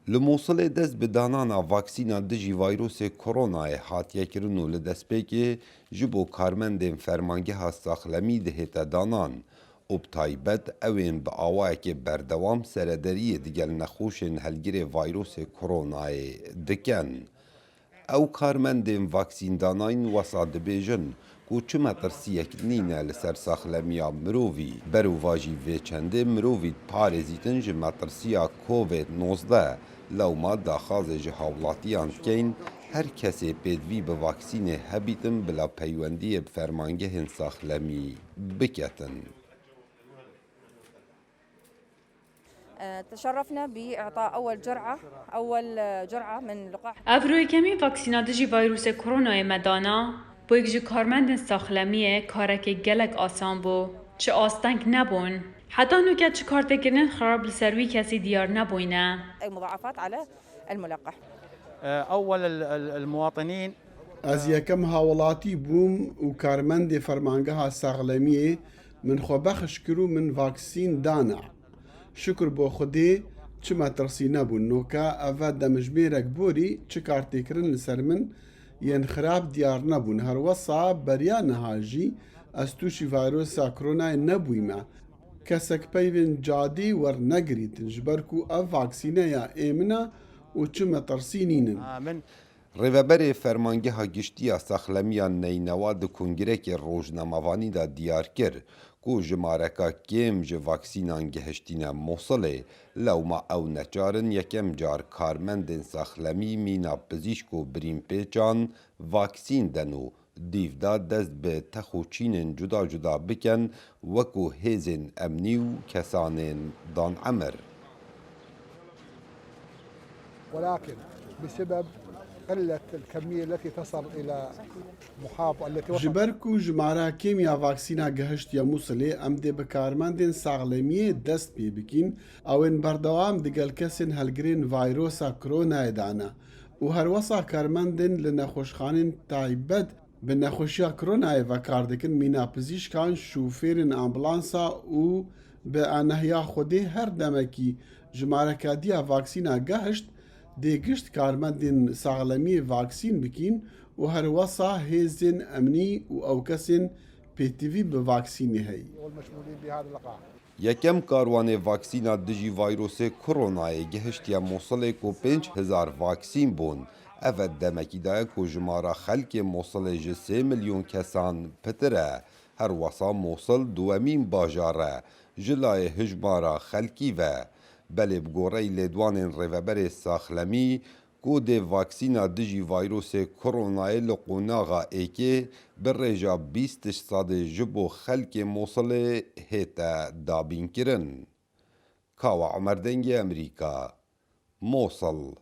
Li Mosulê dest bi danana vaksîna dijî vayrosê koronayê hatiye kirin û li destpêkê ji bo karmendên fermangeha saxlemî dihête danan û bi taybet ew ên bi awayekê berdewam serederiyê digel nexweşên helgirê vayrosê koronayê dikin. Ew karmendên vaksîndanayîn wesa dibêjin ku çi metirsiyek nîne li ser saxlemiya mirovî. Berûva jî vê çendê mirovî parêzîtin ji metirsiya COVID-19 lewma daxwazê ji hawlatiyan dikeyn her kesê pêdivî bi vaksînê hebîtin bila peywendiyê bi fermangehên saxlemî biketin. تشرفنا بإعطاء أول جرعة من لقاح. افرویکمی واکسینا دجی ویروس کرونا مدانا بو یک جی کارمندن ساخلمیه کارک گلک آسان بو چه آستنگ نبون حتی نوکه چه کارتکرنن خراب لسروی کسی دیار نبوینه أي مضاعفات على الملقح. أول المواطنين از یکم هاوڵاتی بووم و کارمەندێ فەرمانگەها ساغلەمیێ من خۆ بەخش کرد و من ڤاکسین دانا. شکر بۆ خودێ چ مەترسی نەبوون نۆکە ئەڤە دەمژمێرەک بۆری چ کارتێکردن لەسەر من یەن خراپ دیار نەبوون هەروەسا بەریا نەهاژی ئەس تووشی ڤایرۆسا کۆرۆنای نەبوویمە کەسێک پەیوێن جادی وەرنەگریتن ji ber ku ev vaksîneya ê min e û çi metirsî nînin. Rêveberê fermangeha giştiya saxlemiya Neynewa di Kongrekê Rojnamevanî de diyar kir ku jimareka kêm ji vaksînan gihiştîne Mosulê lewma ew neçarin yekem car karmendên saxlemî mîna pizîşk û birînpêçan vaksîn den û dîvda dest bi texûçînên cuda cuda bikin wekû hêzên emnî û kesanên danemir. ولكن بسبب قلة الكمية التي تصل إلى محافظة التي ji ber ku jimara kêmiya vaksîna gihiştiye Mosulê em dê bi karmendên saxlemiyê dest pê bikin ew ên berdewam digel kesên helgirên vayrosa koronayê dane û herwesa karmendên li nexweşxanên taybet bi nexweşiya koronayê vekar dikin mîna pizîşkan şûfêrên ambulansa û bi anehiya Xwedê her demekî jimarekadiya vaksîna gihişt dê gişt karmendên saxlemiyê vaksîn bikin û herwesa hêzên emnî û ew kesên pêtivî bi vaksînê heye. والمشمولين بهذا اللقاح. Yekem karwanê vaksîna dijî vayrosê koronayê gihiştiye Mosulê ku 5,000 vaksîn bûn. Ev demekî daye ku jimara xelkê Mosulê ji 3 milyon kesan pitir e. Her wesa Mosul duwemîn bajar e ji layê hijmara xelkî ve. Belê bi goreyê lêdwanên rêveberê saxlemî ku dê vaksîna dijî vayrosê koronayê li qonaxa êkê bi rêja 20 sadê ji bo xelkê Mosulê hête dabînkirin. Kawa Emerdengê Emerîka, Mosul.